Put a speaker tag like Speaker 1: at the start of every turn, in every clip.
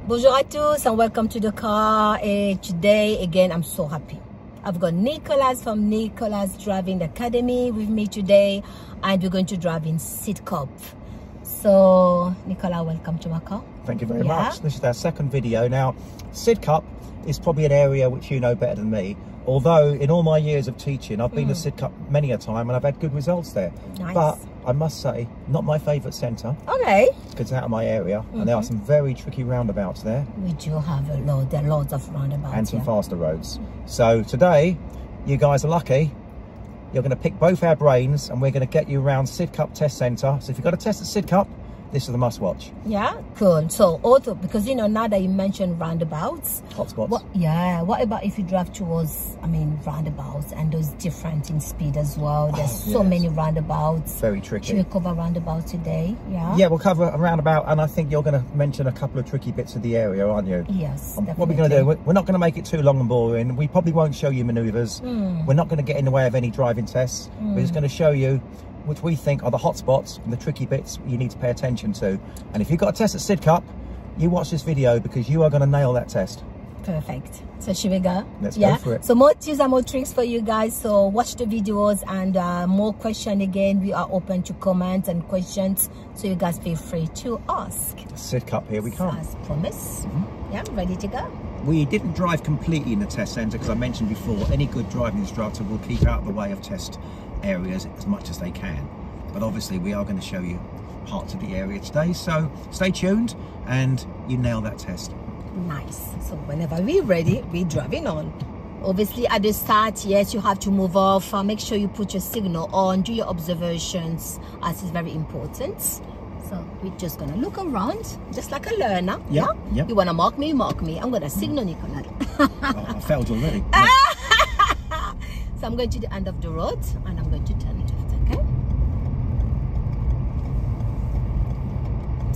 Speaker 1: Bonjour à tous and welcome to the car. Today again I'm so happy. I've got Nicholas from Nicholas Driving Academy with me today, and we're going to drive in Sidcup. So Nicholas, welcome to my car.
Speaker 2: Thank you very much. This is our second video. Now, Sidcup is probably an area which you know better than me, although in all my years of teaching I've been to Sidcup many a time and I've had good results there.
Speaker 1: Nice.
Speaker 2: But I must say, not my favourite centre.
Speaker 1: Okay.
Speaker 2: Because it's out of my area and there are some very tricky roundabouts there.
Speaker 1: We do have a lot, there are lots of roundabouts.
Speaker 2: And some faster roads. So today, you guys are lucky. You're going to pick both our brains and we're going to get you around Sidcup Test Centre. So if you've got a test at Sidcup, this is the must watch. Yeah,
Speaker 1: cool. So also, because you know, now that you mentioned roundabouts,
Speaker 2: hotspots.
Speaker 1: What about if you drive towards, roundabouts and those different in speed as well? There's so many roundabouts.
Speaker 2: Very tricky.
Speaker 1: Should we cover roundabouts today?
Speaker 2: Yeah, we'll cover a roundabout, and I think you're going to mention a couple of tricky bits of the area, aren't you?
Speaker 1: Yes, definitely.
Speaker 2: What we're going to do, we're not going to make it too long and boring. We probably won't show you manoeuvres. We're not going to get in the way of any driving tests. We're just going to show you which we think are the hot spots and the tricky bits you need to pay attention to. And if you've got a test at Sidcup, you watch this video because you are going to nail that test.
Speaker 1: Perfect. So should we go?
Speaker 2: Let's go for it.
Speaker 1: So more tips and more tricks for you guys. So watch the videos, and more questions again. We are open to comments and questions. So you guys feel free to ask.
Speaker 2: Sidcup, here we come.
Speaker 1: As promised. Yeah, ready to go.
Speaker 2: We didn't drive completely in the test centre because I mentioned before, any good driving instructor will keep out of the way of test areas as much as they can. But obviously we are going to show you parts of the area today. So stay tuned and you nail that test.
Speaker 1: Nice. So whenever we're ready, we're driving on. Obviously at the start, yes, you have to move off. Make sure you put your signal on, do your observations, as is very important. So we're just gonna look around, just like a learner. Yeah. You wanna mark me, mark me. I'm gonna signal Nicholas.
Speaker 2: I failed already.
Speaker 1: So I'm going to the end of the road and I'm going to turn left, okay?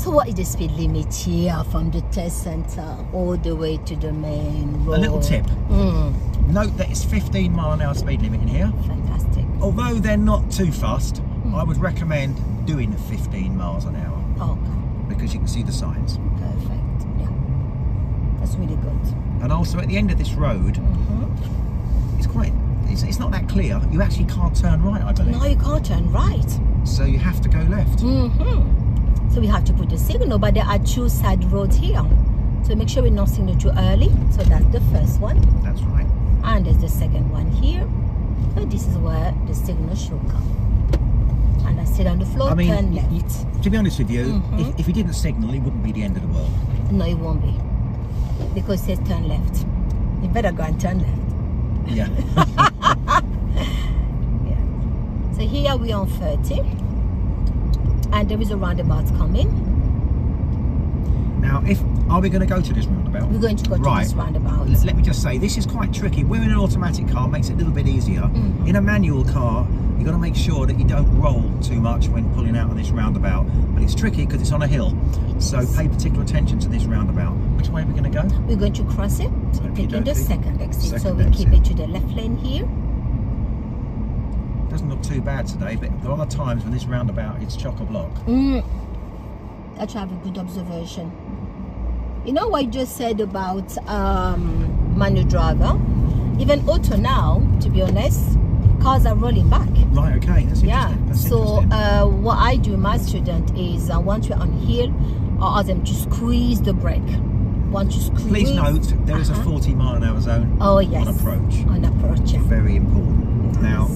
Speaker 1: So what is the speed limit here from the test centre all the way to the main road?
Speaker 2: A little tip. Note that it's 15 mile an hour speed limit in here.
Speaker 1: Fantastic.
Speaker 2: Although they're not too fast, I would recommend doing 15 miles an hour.
Speaker 1: Okay.
Speaker 2: Because you can see the signs.
Speaker 1: Perfect. Yeah. That's really good.
Speaker 2: And also at the end of this road, it's not that clear. You actually can't turn right, I believe.
Speaker 1: No, you can't turn right.
Speaker 2: So you have to go left.
Speaker 1: So we have to put the signal, but there are two side roads here. So make sure we not signal too early. So that's the first one. That's right. And there's the second one here. So this is where the signal should come. And I sit on the floor, turn left.
Speaker 2: To be honest with you, if you didn't signal, it wouldn't be the end of the world.
Speaker 1: No, it won't be. Because it says turn left. You better go and turn left.
Speaker 2: Yeah.
Speaker 1: So here we are on 30 and there is a roundabout coming.
Speaker 2: Now, are we going to go to this roundabout?
Speaker 1: We're going to go to this roundabout.
Speaker 2: Let me just say, this is quite tricky. We're in an automatic car, makes it a little bit easier. In a manual car, you've got to make sure that you don't roll too much when pulling out on this roundabout. But it's tricky because it's on a hill. So pay particular attention to this roundabout. Which way are we going to go?
Speaker 1: We're going to cross it. So we're taking the second exit. So we keep it to the left lane here.
Speaker 2: Doesn't look too bad today, but there are times when this roundabout is chock-a-block.
Speaker 1: Let's have a good observation. You know what you just said about manual driver? Even auto now, to be honest, cars are rolling back.
Speaker 2: Right, okay, that's interesting. That's interesting.
Speaker 1: What I do with my student is once we're on hill, I ask them to squeeze the brake. Once you squeeze.
Speaker 2: Please note, there is a 40 mile an hour zone on approach.
Speaker 1: On approach, yeah.
Speaker 2: Very important.
Speaker 1: Nice.
Speaker 2: Now,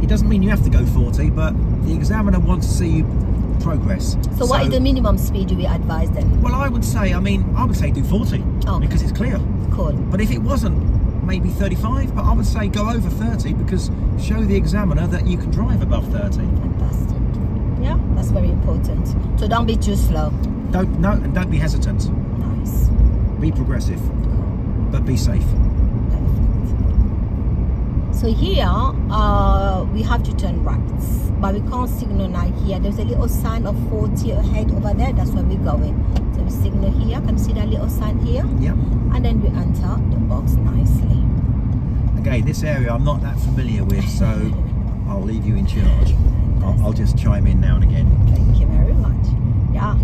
Speaker 2: it doesn't mean you have to go 40, but the examiner wants to see you progress.
Speaker 1: So what is the minimum speed do we advise then?
Speaker 2: Well, I would say do 40 because it's clear.
Speaker 1: Cool.
Speaker 2: But if it wasn't, maybe 35, but I would say go over 30 because show the examiner that you can drive above 30.
Speaker 1: Fantastic. Yeah, that's very important. So don't be too slow.
Speaker 2: Don't be hesitant.
Speaker 1: Nice.
Speaker 2: Be progressive, but be safe.
Speaker 1: So here we have to turn right, but we can't signal now here. There's a little sign of 40 ahead over there. That's where we're going. So we signal here. Can you see that little sign here? Yeah. And then we enter the box nicely. Okay,
Speaker 2: this area I'm not that familiar with, so I'll leave you in charge. I'll just chime in now and again.
Speaker 1: Thank you very much. Yeah.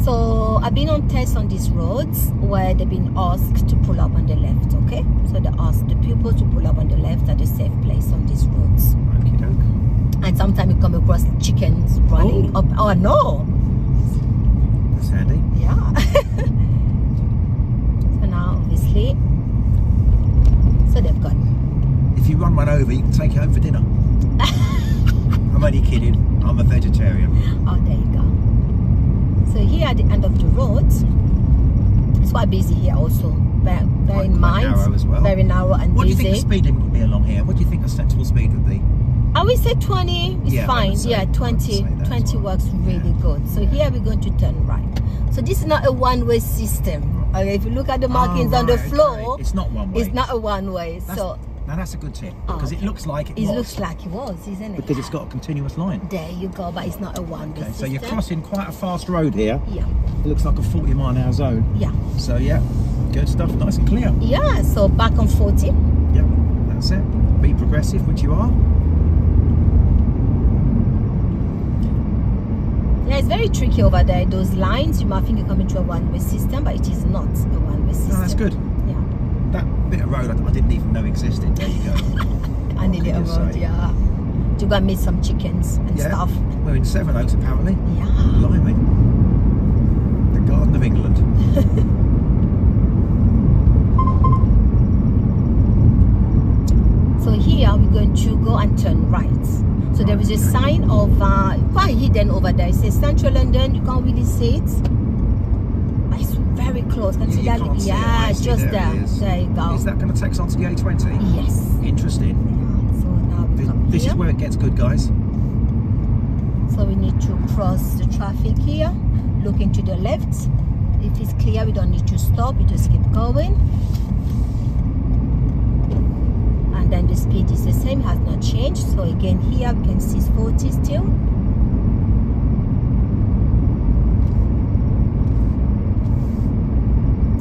Speaker 1: So I've been on tests on these roads where they've been asked to pull up on the left, okay? So they ask the people to pull up on the left at a safe place on these roads.
Speaker 2: Okie doke.
Speaker 1: And sometimes you come across chickens running up. Oh no!
Speaker 2: That's handy.
Speaker 1: Yeah. So now obviously, so they've got.
Speaker 2: If you run one over, you can take it home for dinner. I'm only kidding. I'm a vegetarian.
Speaker 1: Oh, there you go. So here at the end of the road, it's quite busy here also. Bear in mind,
Speaker 2: narrow as well.
Speaker 1: Very narrow and
Speaker 2: What do you
Speaker 1: busy.
Speaker 2: think the speed limit would be along here? What do you think a sensible speed would be?
Speaker 1: I would say 20 is
Speaker 2: Yeah,
Speaker 1: fine. Yeah, 20 works really good. So here we're going to turn right. So this is not a one-way system. Okay, if you look at the markings on the floor,
Speaker 2: it's not one way.
Speaker 1: It's not a one-way. So
Speaker 2: now that's a good tip because it looks like it
Speaker 1: looks like it was, isn't it?
Speaker 2: Because it's got a continuous line.
Speaker 1: There you go, but it's not a one-way system.
Speaker 2: So you're crossing quite a fast road here.
Speaker 1: Yeah.
Speaker 2: It looks like a 40-mile-an-hour zone.
Speaker 1: Yeah.
Speaker 2: So yeah, good stuff, nice and clear.
Speaker 1: Yeah, so back on 40.
Speaker 2: Yep, that's it. Be progressive, which you are.
Speaker 1: Yeah, it's very tricky over there. Those lines, you might think you're coming to a one-way system, but it is not a one-way system.
Speaker 2: No, that's good.
Speaker 1: Yeah.
Speaker 2: That bit of road I didn't even know existed. There you go.
Speaker 1: I need it road, yeah. To go and meet some chickens and stuff.
Speaker 2: We're in Sevenoaks apparently.
Speaker 1: Yeah.
Speaker 2: Blimey. The Garden of England.
Speaker 1: So here we're going to go and turn right. So there is a sign of quite hidden over there. It says Central London. You can't really see it, but it's very close. Can you see that? Yeah, it's just there. There you go.
Speaker 2: Is that going to take us onto the A20?
Speaker 1: Yes.
Speaker 2: Interesting.
Speaker 1: Yeah. So now
Speaker 2: this is where it gets good, guys.
Speaker 1: So we need to cross the traffic here. Looking to the left. If it's clear, we don't need to stop. We just keep going. And then the speed is the same, has not changed. So again here we can see 40 still.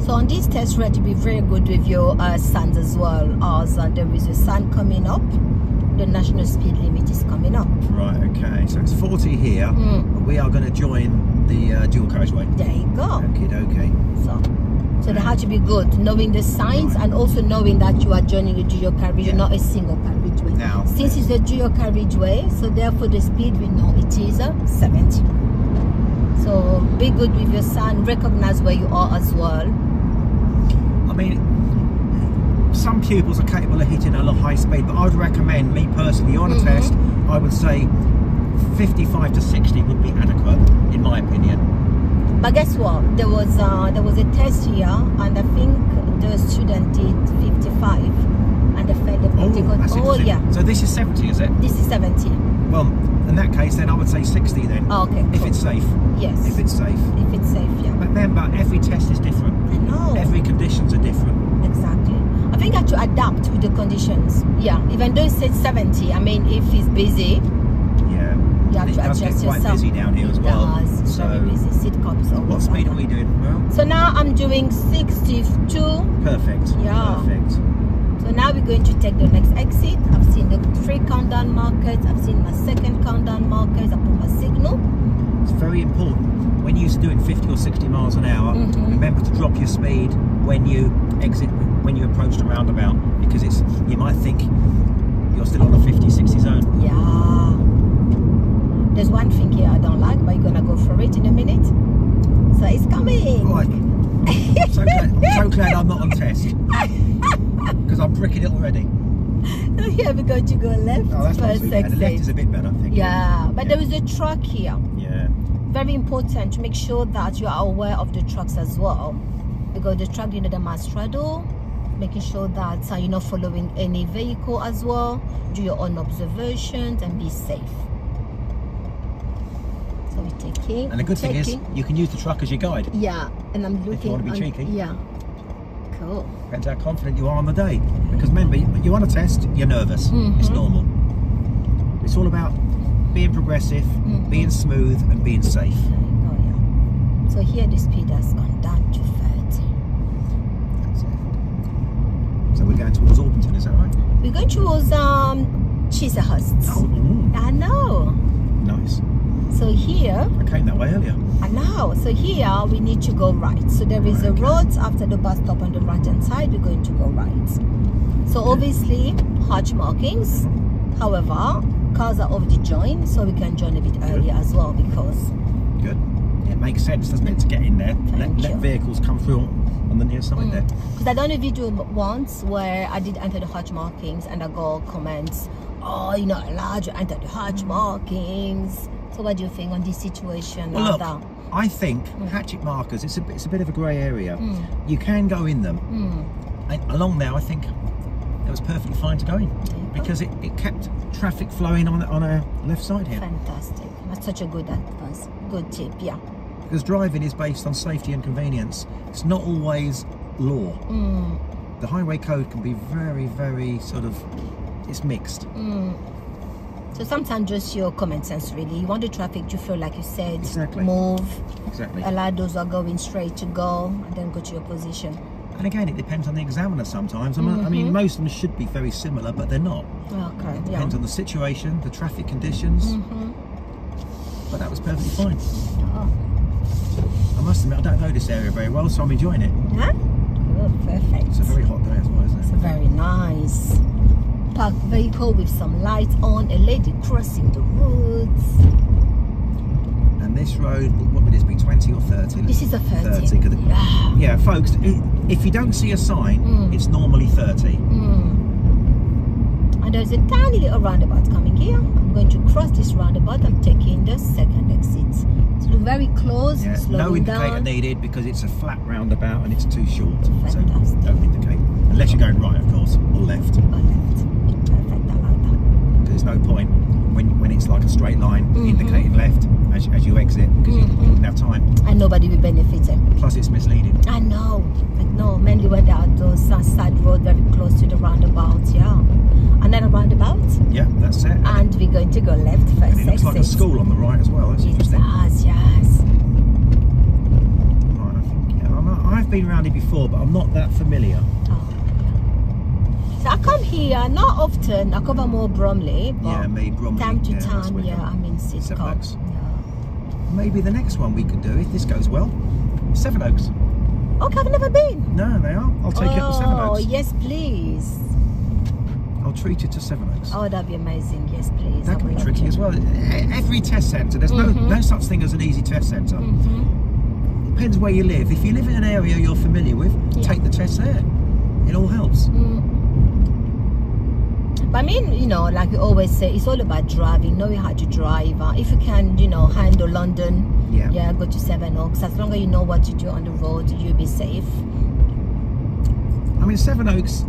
Speaker 1: So on this test we have to be very good with your signs as well, as there is a sign coming up. The national speed limit is coming up.
Speaker 2: Right, okay, so it's 40 here, but we are going to join the dual carriageway.
Speaker 1: There you go.
Speaker 2: Okay.
Speaker 1: So they have to be good, knowing the signs and also knowing that you are joining a dual carriageway, not a single carriageway.
Speaker 2: Now,
Speaker 1: since it's a dual carriageway, so therefore the speed we know it is 70. So be good with your sign, recognize where you are as well.
Speaker 2: I mean, some pupils are capable of hitting a high speed, but I would recommend, me personally, on a test, I would say 55 to 60 would be adequate, in my opinion.
Speaker 1: But guess what? There was a test here, and I think the student did 55, and they failed the practical. Oh yeah.
Speaker 2: So this is 70, is it?
Speaker 1: This is 70.
Speaker 2: Well, in that case, then I would say 60 then.
Speaker 1: Oh, okay.
Speaker 2: If it's safe.
Speaker 1: Yes.
Speaker 2: If it's safe.
Speaker 1: If it's safe, yeah.
Speaker 2: But remember, every test is different.
Speaker 1: I know.
Speaker 2: Every conditions are different.
Speaker 1: Exactly. I think I have to adapt with the conditions. Yeah. Even though it said 70, I mean, if it's busy.
Speaker 2: Yeah.
Speaker 1: You have to adjust yourself.
Speaker 2: Quite busy down here as well.
Speaker 1: It's very busy. Sidcup is always.
Speaker 2: What speed are we doing? Well,
Speaker 1: so now I'm doing 62.
Speaker 2: Perfect.
Speaker 1: Yeah.
Speaker 2: Perfect.
Speaker 1: So now we're going to take the next exit. I've seen the 3 countdown markers. I've seen my 2nd countdown markers. I put my signal.
Speaker 2: It's very important when you're doing 50 or 60 miles an hour. Remember to drop your speed when you exit, when you approach the roundabout, because it's, you might think you're still on a 50-60 zone.
Speaker 1: Yeah. There's one thing here I don't like, but you're gonna go for it in a minute. So it's coming.
Speaker 2: Right. I'm so glad I'm not on test, because I'm bricking it already.
Speaker 1: Here we're going to go left.
Speaker 2: Oh, that's not too bad. The left is a bit better, I think.
Speaker 1: Yeah, but there is a truck here.
Speaker 2: Yeah.
Speaker 1: Very important to make sure that you are aware of the trucks as well, because the truck, you know, the must straddle, making sure that you're not following any vehicle as well. Do your own observations and be safe. So we're taking.
Speaker 2: And the good thing is, you can use the truck as your guide.
Speaker 1: Yeah, and I'm looking.
Speaker 2: If you want to be cheeky.
Speaker 1: Yeah. Cool.
Speaker 2: Depends how confident you are on the day. Because remember, you're on a test, you're nervous. It's normal. It's all about being progressive, being smooth, and being safe.
Speaker 1: Oh yeah. So here the speed has gone down to 30.
Speaker 2: That's it. So we're going towards Orpington, is that right?
Speaker 1: We're going towards Chislehurst.
Speaker 2: Oh,
Speaker 1: I know.
Speaker 2: nice.
Speaker 1: So here,
Speaker 2: I came that way earlier.
Speaker 1: and now, so here we need to go right. So there is a road after the bus stop on the right hand side. We're going to go right. So obviously hatch markings. However, cars are already joined, so we can join a bit earlier as well because.
Speaker 2: Good. It makes sense, doesn't it, to get in there? Let vehicles come through on the near side there.
Speaker 1: Because I done a video once where I did enter the hatch markings and I got comments, oh, you're not allowed to enter the hatch markings. So what do you think on this situation?
Speaker 2: Well, look, I think hatchet markers, it's a bit of a grey area. You can go in them. And along there, I think it was perfectly fine to go in because it kept traffic flowing on our left side here.
Speaker 1: Fantastic. That's such a good advice. Good tip, yeah.
Speaker 2: Because driving is based on safety and convenience. It's not always law. The highway code can be very, very sort of, it's mixed.
Speaker 1: So sometimes just your common sense really. You want the traffic to feel like you said,
Speaker 2: exactly.
Speaker 1: Move,
Speaker 2: exactly.
Speaker 1: Allow those who are going straight to go and then go to your position.
Speaker 2: And again, it depends on the examiner sometimes. I mean, most of them should be very similar, but they're not.
Speaker 1: Okay,
Speaker 2: it depends on the situation, the traffic conditions. But that was perfectly fine. I must admit, I don't know this area very well, so I'm enjoying it.
Speaker 1: Yeah? Oh, perfect.
Speaker 2: It's a very hot day as well, isn't it?
Speaker 1: It's very nice. Parked vehicle with some lights on, a lady crossing the roads.
Speaker 2: And this road, what would this be, 20 or 30?
Speaker 1: This is a 30.
Speaker 2: 30 yeah, folks, if you don't see a sign, it's normally 30.
Speaker 1: And there's a tiny little roundabout coming here. I'm going to cross this roundabout. I'm taking the second exit. So very close,
Speaker 2: yeah,
Speaker 1: slowing
Speaker 2: no indicator
Speaker 1: down.
Speaker 2: needed because it's a flat roundabout and it's too short.
Speaker 1: Fantastic.
Speaker 2: So don't indicate. Unless you're going right, of course, or left.
Speaker 1: Or left. Perfect, I like that.
Speaker 2: There's no point when it's like a straight line indicating left as you exit because you wouldn't have time.
Speaker 1: And nobody will benefit.
Speaker 2: Plus it's misleading.
Speaker 1: I know, mainly when they are those side road very close to the roundabout, yeah. Another roundabout?
Speaker 2: Yeah, that's it.
Speaker 1: And we're going to go left first.
Speaker 2: And it looks like a school on the right as well. That's interesting.
Speaker 1: It does, yes.
Speaker 2: Right, I think, yeah, I've been around here before, but I'm not that familiar.
Speaker 1: So I come here not often. I cover more Bromley, but
Speaker 2: yeah, me Bromley.
Speaker 1: time to time, yeah, I'm in Sidcup.
Speaker 2: Yeah. Maybe the next one we could do, if this goes well, Seven Oaks.
Speaker 1: Okay, I've never been.
Speaker 2: No, they are. I'll take you to Seven Oaks.
Speaker 1: Oh, yes, please.
Speaker 2: I'll treat you to Seven Oaks.
Speaker 1: Oh, that'd be amazing. Yes, please.
Speaker 2: That can be tricky as well. Every test centre, there's no such thing as an easy test centre. Depends where you live. If you live in an area you're familiar with, take the test there. It all helps.
Speaker 1: But I mean, you know, like we always say, it's all about driving, knowing how to drive. If you can, you know, handle London, yeah, go to Seven Oaks. As long as you know what to do on the road, you'll be safe.
Speaker 2: I mean, Seven Oaks,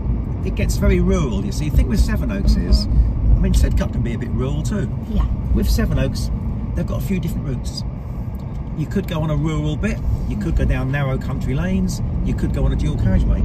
Speaker 2: it gets very rural, you see. The thing with Seven Oaks is, I mean, Sidcup can be a bit rural too.
Speaker 1: Yeah.
Speaker 2: With Seven Oaks, they've got a few different routes. You could go on a rural bit, you could go down narrow country lanes, you could go on a dual carriageway.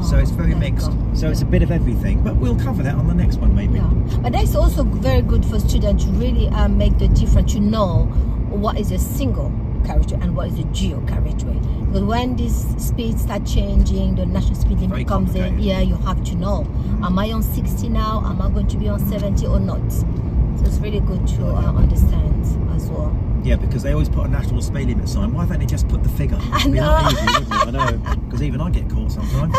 Speaker 2: So it's very mixed. So it's a bit of everything, but we'll cover that on the next one maybe.
Speaker 1: Yeah. But that's also very good for students to really make the difference, to know what is a single carriageway and what is a dual carriageway. Because when these speeds start changing, the national speed limit comes in, yeah, you have to know. Am I on 60 now? Am I going to be on 70 or not? So it's really good to understand as well.
Speaker 2: Yeah, because they always put a national speed limit sign. Why don't they just put the figure?
Speaker 1: I know.
Speaker 2: Easy, wouldn't it? I know, because even I get caught sometimes.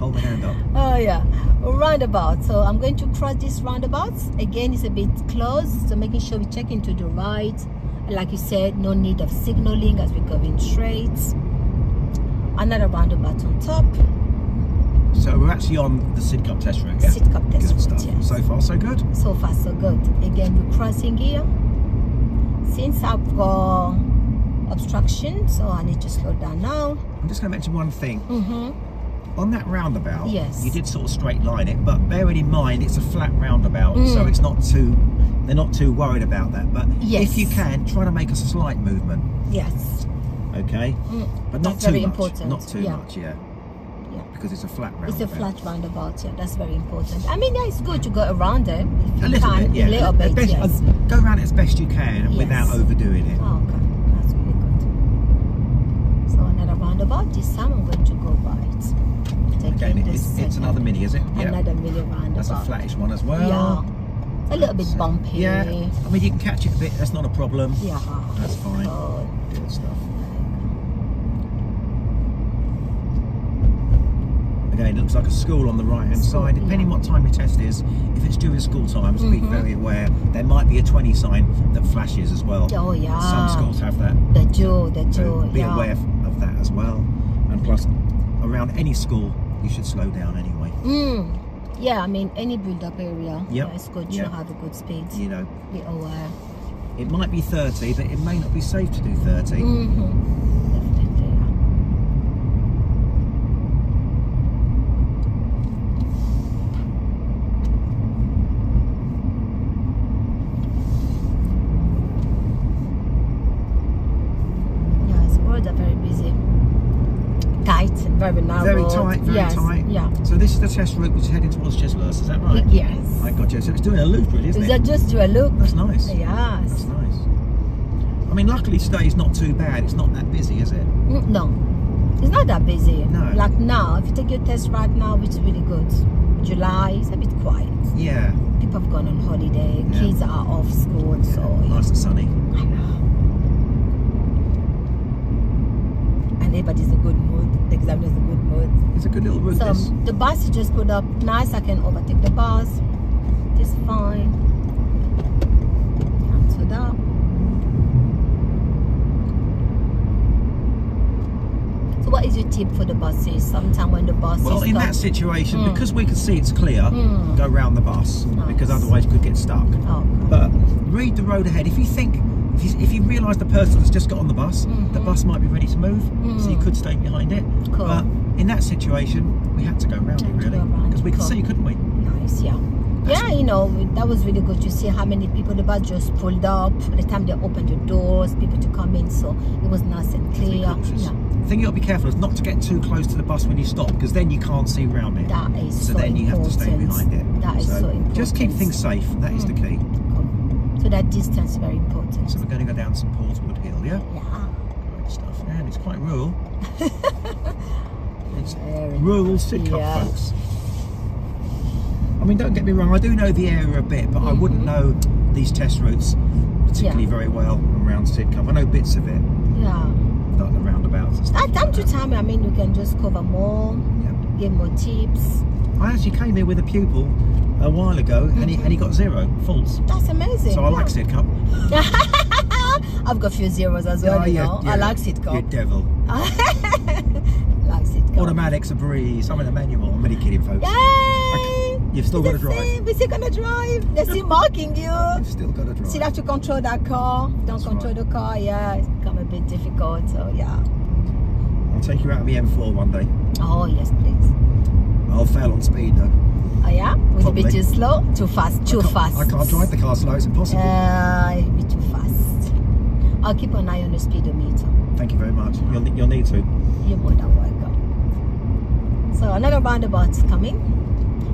Speaker 2: Hold the hand up.
Speaker 1: Oh yeah, roundabout. So I'm going to cross this roundabout. Again, it's a bit close, so making sure we check into the right. Like you said, no need of signaling as we're going straight. Another roundabout on top.
Speaker 2: So we're actually on the Sidcup test route, yeah?
Speaker 1: Sidcup test route, yes.
Speaker 2: So far, so good?
Speaker 1: So far, so good. Again, we're crossing here. Since I've got obstruction, so I need to slow down now.
Speaker 2: I'm just going to mention one thing. On that roundabout,
Speaker 1: yes,
Speaker 2: you did sort of straight line it, but bearing in mind it's a flat roundabout, so it's not too, they're not too worried about that. But if you can, try to make a slight movement.
Speaker 1: Yes.
Speaker 2: Okay? But not
Speaker 1: that's
Speaker 2: too
Speaker 1: very
Speaker 2: much.
Speaker 1: important.
Speaker 2: Not too much, yeah. Because it's a flat roundabout.
Speaker 1: It's a flat roundabout, yeah. That's very important. I mean, yeah, it's good to go around it.
Speaker 2: A little bit, yeah.
Speaker 1: A little bit, yes.
Speaker 2: Go around it as best you can without overdoing it.
Speaker 1: Oh, okay. That's really good. So another roundabout. This time I'm going to go right.
Speaker 2: Again, it's another mini, is it?
Speaker 1: Another mini roundabout.
Speaker 2: That's a flattish one as well.
Speaker 1: Yeah. A little bit bumpy.
Speaker 2: Yeah, I mean, you can catch it a bit, that's not a problem.
Speaker 1: Yeah.
Speaker 2: That's fine.
Speaker 1: Good.
Speaker 2: Good stuff. Again, it looks like a school on the right-hand side. Depending what time your test is, if it's during school times, be very aware. There might be a 20 sign that flashes as well.
Speaker 1: Oh, yeah.
Speaker 2: Some schools have that.
Speaker 1: They do.
Speaker 2: So be aware of that as well. And plus, around any school, you should slow down anyway.
Speaker 1: Yeah, I mean, any build-up area,
Speaker 2: Yep.
Speaker 1: it's good to have a good speed.
Speaker 2: You know,
Speaker 1: Be aware.
Speaker 2: it might be 30, but it may not be safe to do 30.
Speaker 1: Definitely, yeah. His roads are very busy. Tight, very narrow.
Speaker 2: Very tight, very tight.
Speaker 1: Yeah.
Speaker 2: So this is the test route which is heading towards Chislehurst, is that right?
Speaker 1: Yes.
Speaker 2: I got you. So it's doing a loop, really, isn't
Speaker 1: Is
Speaker 2: it?
Speaker 1: that just do a look?
Speaker 2: That's nice.
Speaker 1: Yes.
Speaker 2: That's nice. I mean, luckily today's not too bad. It's not that busy, is it?
Speaker 1: No, it's not that busy.
Speaker 2: No.
Speaker 1: Like now, if you take your test right now, which is really good. July is a bit quiet.
Speaker 2: Yeah.
Speaker 1: People have gone on holiday. Kids are off school, so
Speaker 2: Nice and sunny.
Speaker 1: I know. And everybody's in a good mood. The examiner's in a good mood.
Speaker 2: It's a good little route,
Speaker 1: So
Speaker 2: this.
Speaker 1: the bus you just put up nice. I can overtake the bus. It's fine. Cancel that. So what is your tip for the buses? Sometime when the bus
Speaker 2: Well,
Speaker 1: is
Speaker 2: in
Speaker 1: stuck?
Speaker 2: that situation, because we can see it's clear, go round the bus, because
Speaker 1: Nice.
Speaker 2: otherwise you could get stuck.
Speaker 1: Oh,
Speaker 2: But read the road ahead. If you think, if you realise the person that's just got on the bus might be ready to move, so you could stay behind it.
Speaker 1: Cool.
Speaker 2: But in that situation, we had to go round it, really, because we could see, couldn't we?
Speaker 1: nice, yeah. Yeah, you know, that was really good to see how many people the bus just pulled up. By the time they opened the doors, people to come in, so it was nice and clear. Yeah.
Speaker 2: The thing you got to be careful is not to get too close to the bus when you stop, because then you can't see round it.
Speaker 1: That is so
Speaker 2: then you have to stay
Speaker 1: important.
Speaker 2: behind it.
Speaker 1: That is so important.
Speaker 2: Just keep things safe. That is the key.
Speaker 1: So that distance is very important.
Speaker 2: So we're going to go down St Paul's Wood Hill, yeah?
Speaker 1: Yeah.
Speaker 2: Great stuff. Yeah, and it's quite rural. It's
Speaker 1: Very
Speaker 2: rural Sidcup,
Speaker 1: yeah.
Speaker 2: folks. I mean, don't get me wrong, I do know the area a bit, but I wouldn't know these test routes particularly very well around Sidcup. I know bits of it,
Speaker 1: Yeah.
Speaker 2: like the roundabouts and stuff.
Speaker 1: Time to time, I mean, you can just cover more, give more tips.
Speaker 2: I actually came here with a pupil a while ago, and he got 0 faults.
Speaker 1: That's amazing.
Speaker 2: So I like Sidcup.
Speaker 1: I've got a few zeros as well, you know. I like Sidcup.
Speaker 2: You devil.
Speaker 1: Like Sidcup.
Speaker 2: Automatics a breeze. I'm in a manual. I'm really kidding, folks.
Speaker 1: Yay!
Speaker 2: You've still got to drive.
Speaker 1: We're still gonna drive. They're still marking you.
Speaker 2: You've still got to drive.
Speaker 1: Still have to control that car. Don't control the car. Yeah, it's become a bit difficult. So yeah.
Speaker 2: I'll take you out of the M4 one day.
Speaker 1: Oh yes, please.
Speaker 2: I'll fail on speed though.
Speaker 1: Oh yeah? Was it a bit
Speaker 2: Probably.
Speaker 1: too slow? Too fast? Too fast?
Speaker 2: I can't drive the car slow. It's impossible.
Speaker 1: It'll be too fast. I'll keep an eye on the speedometer.
Speaker 2: Thank you very much. You'll need to.
Speaker 1: You're more than welcome. So another roundabout's coming.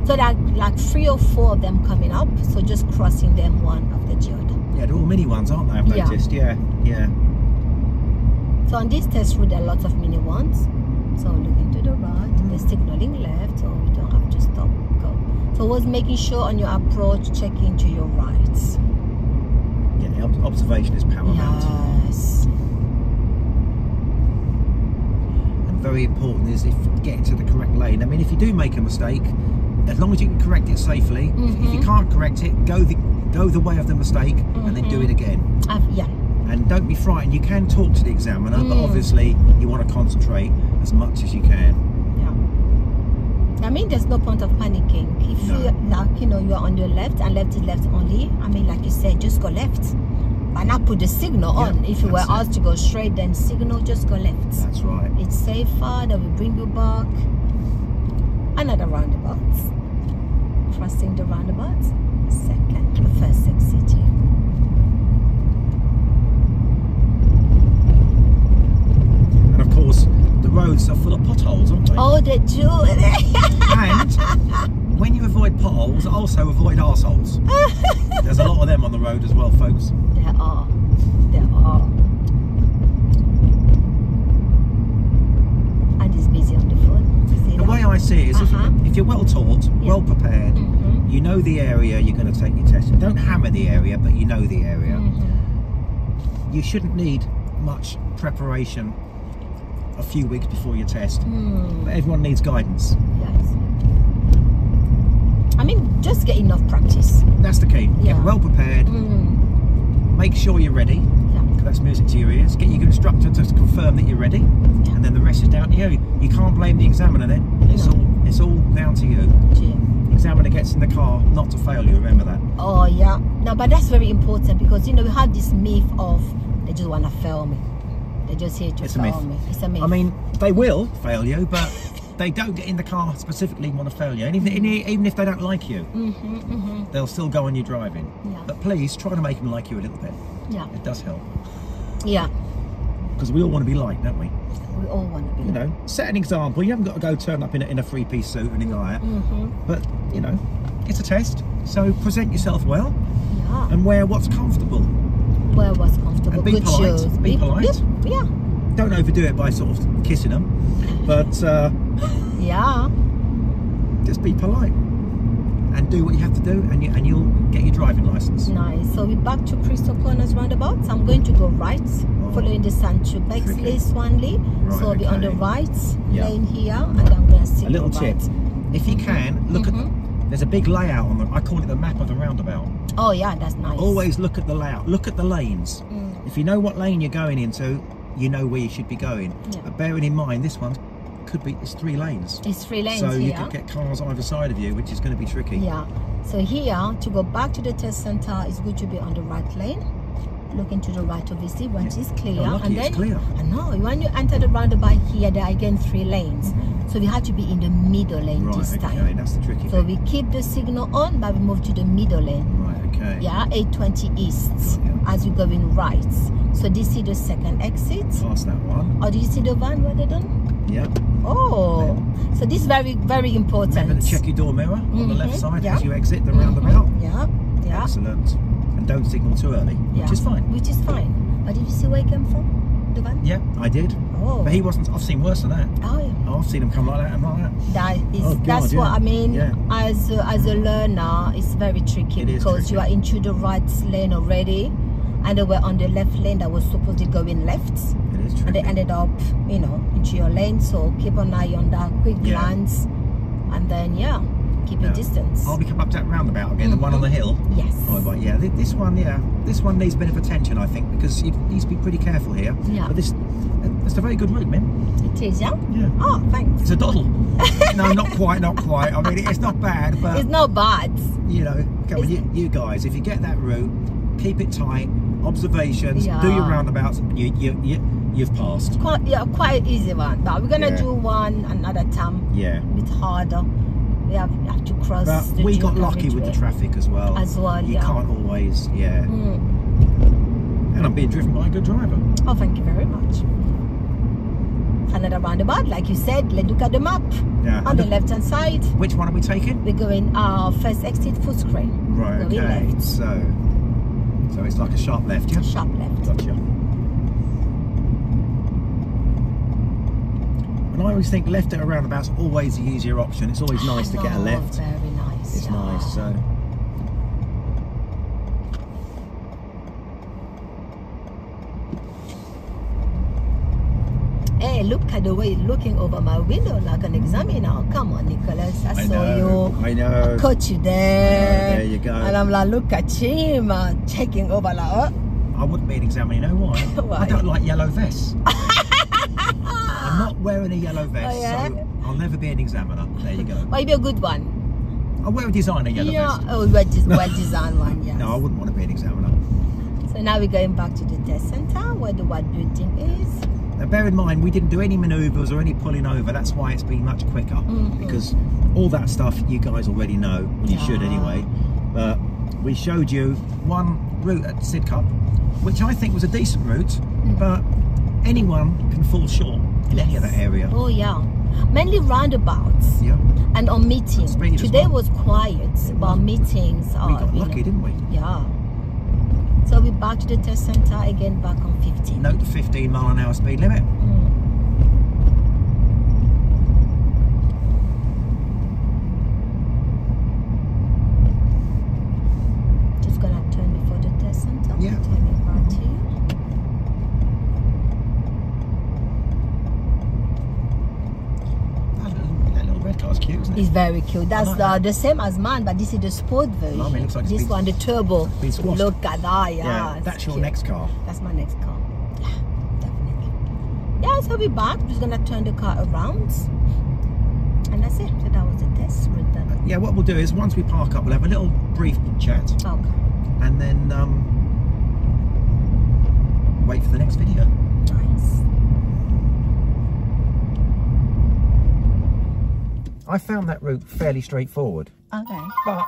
Speaker 1: So there are like 3 or 4 of them coming up. So just crossing them one after the other.
Speaker 2: Yeah, they're all mini ones, aren't they? I've noticed. Yeah.
Speaker 1: So on this test route, there are lots of mini ones. So looking to the right, they're signaling left, so we don't have to stop. Go. So it was making sure on your approach, checking to your right.
Speaker 2: Yeah, observation is paramount.
Speaker 1: Yes.
Speaker 2: And very important is if getting to the correct lane. I mean, if you do make a mistake, as long as you can correct it safely, if you can't correct it, go the way of the mistake and then do it again.
Speaker 1: Yeah.
Speaker 2: And don't be frightened. You can talk to the examiner, but obviously you want to concentrate as much as you can.
Speaker 1: Yeah. I mean, there's no point of panicking. If you like, you know, you're on your left and left is left only. I mean, like you said, just go left. And not put the signal on. If you were asked to go straight, then signal, just go left.
Speaker 2: That's right.
Speaker 1: It's safer. That will bring you back. Another roundabout. Crossing the roundabout. Second, the first exit here.
Speaker 2: And of course, the roads are full of potholes, aren't they?
Speaker 1: Oh, they do.
Speaker 2: And when you avoid potholes, also avoid arseholes. There's a lot of them on the road as well, folks.
Speaker 1: There are. There are. And it's busy on the phone.
Speaker 2: The way I see it is if you're well taught, well prepared, You know the area you're going to take your test in. Don't hammer the area, but you know the area. You shouldn't need much preparation a few weeks before your test. But everyone needs guidance.
Speaker 1: Yes. I mean, just get enough practice.
Speaker 2: That's the key. Get well prepared. Make sure you're ready. That's music to your ears. Get your instructor to confirm that you're ready, and then the rest is down to you. You can't blame the examiner then. It's all down to you. Examiner gets in the car not to fail you. Remember that.
Speaker 1: Oh yeah. No, but that's very important because you know we have this myth of they just want to fail me. They just here to fail me. It's a myth.
Speaker 2: I mean, they will fail you, but they don't get in the car specifically want to fail you. And even if they don't like you, they'll still go on you driving. But please try to make them like you a little bit. Yeah, it does help. Yeah, because we all want to be liked, don't we?
Speaker 1: We all want to be.
Speaker 2: You know, set an example. You haven't got to go turn up in a three-piece suit or anything like that. But you know, it's a test, so present yourself well. Yeah. And wear what's comfortable. Wear what's comfortable. And be polite. Shoes. Be polite. Yeah. Don't overdo it by sort of kissing them, but yeah, just be polite. And do what you have to do, and you'll get your driving license. Nice. So we're back to Crystal Corners roundabout. So I'm going to go right, following the Sancho Bexley Swanley. Right, so I'll be on the right lane here, and I'm going to see a little tip. If you can, look at there's a big layout on the. I call it the map of the roundabout. Oh yeah, that's nice. Always look at the layout. Look at the lanes. If you know what lane you're going into, you know where you should be going. But bearing in mind, this one could be, it's 3 lanes. It's 3 lanes. So you could get cars either side of you, which is going to be tricky. Yeah. So here, to go back to the test center, it's good to be on the right lane. Looking to the right, obviously, once it's clear. Oh, and then it's clear. I know, when you enter the roundabout here, there are again 3 lanes. So we have to be in the middle lane this time. Okay, that's the tricky So we keep the signal on, but we move to the middle lane. Right, okay. Yeah, 820 east, as we're going right. So this is the second exit. Past that one. Oh, do you see the van where they're done? Yeah. Oh, so this is very, very important. Remember to check your door mirror on the left side as you exit the roundabout. Yeah, yeah. Excellent. And don't signal too early, which is fine. Which is fine. But did you see where he came from? The van? Yeah, I did. Oh. But he wasn't. I've seen worse than that. Oh yeah. Oh, I've seen him come like that and like that. That is. That's what I mean. As a learner, it's very tricky because you are into the right lane already, and they were on the left lane that was supposed to go in left. And they ended up, you know, into your lane. So keep an eye on that, quick glance, and then keep a distance. I'll be coming up to that roundabout again, the one on the hill. Yes. Oh, but yeah, this one needs a bit of attention, I think, because you need to be pretty careful here. Yeah. But that's a very good route, man. It is, yeah. Yeah. Oh, thanks. It's a doddle. No, not quite, not quite. I mean, it's not bad, but it's not bad. You know, come on, you guys, if you get that route, keep it tight. Observations, do your roundabouts. You've passed. Quite an easy one. But we're gonna do one another time. Yeah. A bit harder. We have to cross. But we got lucky with the traffic as well. You can't always. And I'm being driven by a good driver. Oh, thank you very much. Another roundabout, like you said. Let's look at the map. Yeah. On the left hand side. Which one are we taking? We're going first exit Footscray. Right. Okay. Left. So it's like a sharp left, yeah? Sharp left. Gotcha. And I always think left at a roundabout's always the easier option. It's always nice to get a left. Very nice. It's nice. So. Hey, look at the way he's looking over my window like an examiner. Come on, Nicholas. I saw you. I know. I caught you there. There you go. And I'm like, look at him checking over like, I wouldn't be an examiner. You know why? Why? I don't like yellow vests. I'm not wearing a yellow vest, so I'll never be an examiner. There you go. Well, you'd be a good one. I'll wear a designer yellow vest. Oh, well-designed one, yes. No, I wouldn't want to be an examiner. So now we're going back to the test centre where the white building is. Now bear in mind, we didn't do any manoeuvres or any pulling over. That's why it's been much quicker. Because all that stuff you guys already know. Well, you should anyway. But we showed you one route at Sidcup, which I think was a decent route. But anyone can fall short in any other area. Oh yeah, mainly roundabouts. Yeah. And on meetings. Today was quiet, but meetings are. We got lucky, didn't we? Yeah. So we're back to the test centre again, back on 15. Note the 15 mph speed limit. not as cute, isn't it?
Speaker 1: It's very cute. That's
Speaker 2: like
Speaker 1: the same as mine, but this is the sport version.
Speaker 2: Mummy, looks like
Speaker 1: this one, the turbo. Look at that,
Speaker 2: yeah. That's your next car.
Speaker 1: That's my next car. Yeah, definitely. Yeah, so we're back. We're just gonna turn the car around, and that's it. So that was the test route then.
Speaker 2: Yeah, what we'll do is once we park up, we'll have a little brief chat.
Speaker 1: Okay.
Speaker 2: And then wait for the next video.
Speaker 1: Nice.
Speaker 2: I found that route fairly straightforward.
Speaker 1: Okay.
Speaker 2: But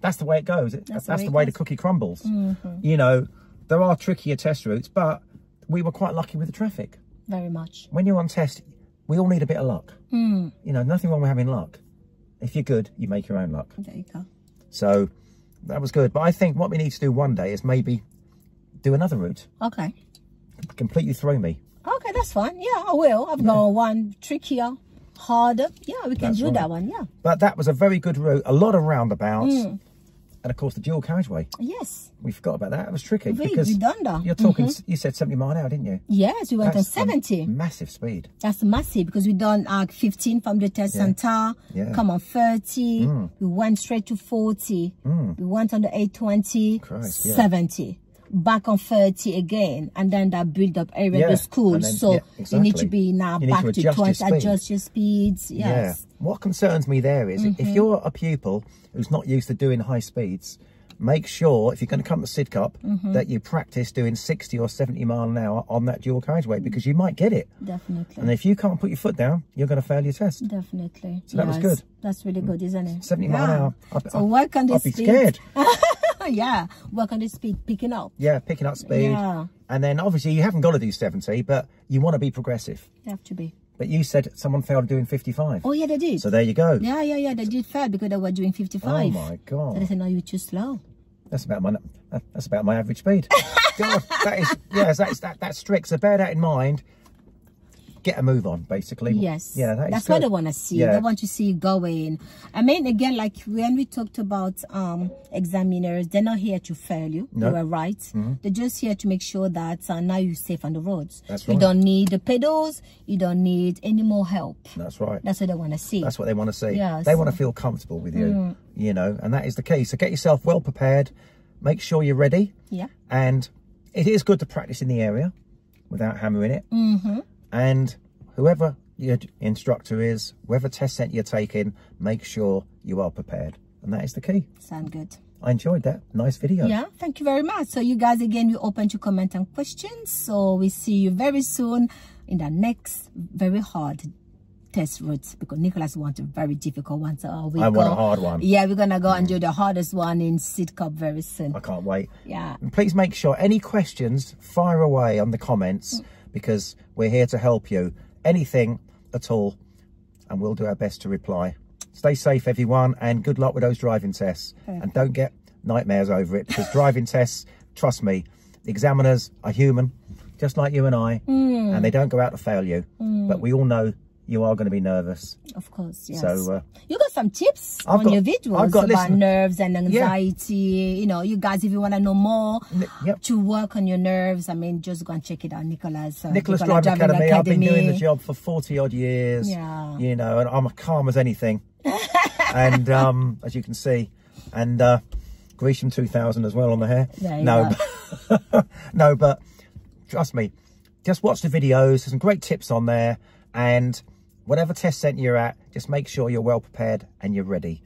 Speaker 2: that's the way it goes. That's the way the cookie crumbles.
Speaker 1: Mm-hmm.
Speaker 2: You know, there are trickier test routes, but we were quite lucky with the traffic.
Speaker 1: Very much.
Speaker 2: When you're on test, we all need a bit of luck.
Speaker 1: Mm.
Speaker 2: You know, nothing wrong with having luck. If you're good, you make your own luck.
Speaker 1: There you go.
Speaker 2: So that was good. But I think what we need to do one day is maybe do another route.
Speaker 1: Okay.
Speaker 2: Completely throw me.
Speaker 1: Okay, that's fine. Yeah, I will. I've got one trickier, harder. Yeah, we can do that one. Yeah.
Speaker 2: But that was a very good route. A lot of roundabouts. And of course the dual carriageway.
Speaker 1: Yes.
Speaker 2: We forgot about that. It was tricky
Speaker 1: Because
Speaker 2: because you're talking, you said 70 mile an hour, didn't you?
Speaker 1: Yes, we went on 70.
Speaker 2: Massive speed.
Speaker 1: That's massive because we done 15 from the test center, come on 30, we went straight to 40, we went on the 820, 70, back on 30 again, and then that build up area of the school. Then, so you need to be now back to 20, adjust your speeds. Yes.
Speaker 2: Yeah. What concerns me there is if you're a pupil who's not used to doing high speeds, make sure if you're going to come to Sidcup that you practice doing 60 or 70 mile an hour on that dual carriageway because you might get it.
Speaker 1: Definitely.
Speaker 2: And if you can't put your foot down, you're going to fail your test.
Speaker 1: Definitely.
Speaker 2: So that was good.
Speaker 1: That's really good, isn't it?
Speaker 2: 70 mile an hour.
Speaker 1: So work on this
Speaker 2: I'd be scared.
Speaker 1: Yeah, work on the speed, picking up.
Speaker 2: Yeah, picking up speed. Yeah. And then obviously you haven't got to do 70, but you want to be progressive.
Speaker 1: You have to be.
Speaker 2: But you said someone failed doing 55.
Speaker 1: Oh, yeah, they did.
Speaker 2: So there you go.
Speaker 1: Yeah, they did fail because they were doing 55.
Speaker 2: Oh, my God.
Speaker 1: So they said, no, you're too slow.
Speaker 2: That's about my average speed. God, that's strict. So bear that in mind. Get a move on, basically.
Speaker 1: Yes.
Speaker 2: Yeah,
Speaker 1: that's what they want to see. They want to see you going. I mean, again, like when we talked about examiners, they're not here to fail you. No. You were right. They're just here to make sure that now you're safe on the roads.
Speaker 2: That's right.
Speaker 1: You don't need the pedals. You don't need any more help.
Speaker 2: That's right.
Speaker 1: That's what they want to see.
Speaker 2: That's what they want to see.
Speaker 1: Yes.
Speaker 2: They want to feel comfortable with you, you know, and that is the key. So get yourself well prepared. Make sure you're ready.
Speaker 1: Yeah.
Speaker 2: And it is good to practice in the area without hammering it. And whoever your instructor is, whatever test set you're taking, make sure you are prepared. And that is the key.
Speaker 1: Sound good.
Speaker 2: I enjoyed that. Nice video.
Speaker 1: Yeah, thank you very much. So you guys, again, we're open to comment and questions. So we see you very soon in the next very hard test routes because Nicholas wants a very difficult one. So I want
Speaker 2: a hard one.
Speaker 1: Yeah, we're going to go and do the hardest one in Sidcup very soon.
Speaker 2: I can't wait.
Speaker 1: Yeah.
Speaker 2: And please make sure any questions, fire away on the comments because we're here to help you. Anything at all, and we'll do our best to reply. Stay safe, everyone, and good luck with those driving tests. And don't get nightmares over it because driving tests, trust me, the examiners are human, just like you and I, and they don't go out to fail you. But we all know you are going to be nervous.
Speaker 1: Of course, yes.
Speaker 2: So
Speaker 1: you got some tips on your videos about nerves and anxiety. You know, you guys, if you want to know more to work on your nerves, I mean, just go and check it out, Nicholas.
Speaker 2: Nicholas Driving Academy. I've been doing the job for 40 odd years.
Speaker 1: Yeah.
Speaker 2: You know, and I'm calm as anything. And as you can see, and Grecian 2000 as well on the hair. No, but trust me, just watch the videos. There's some great tips on there, and whatever test centre you're at, just make sure you're well prepared and you're ready.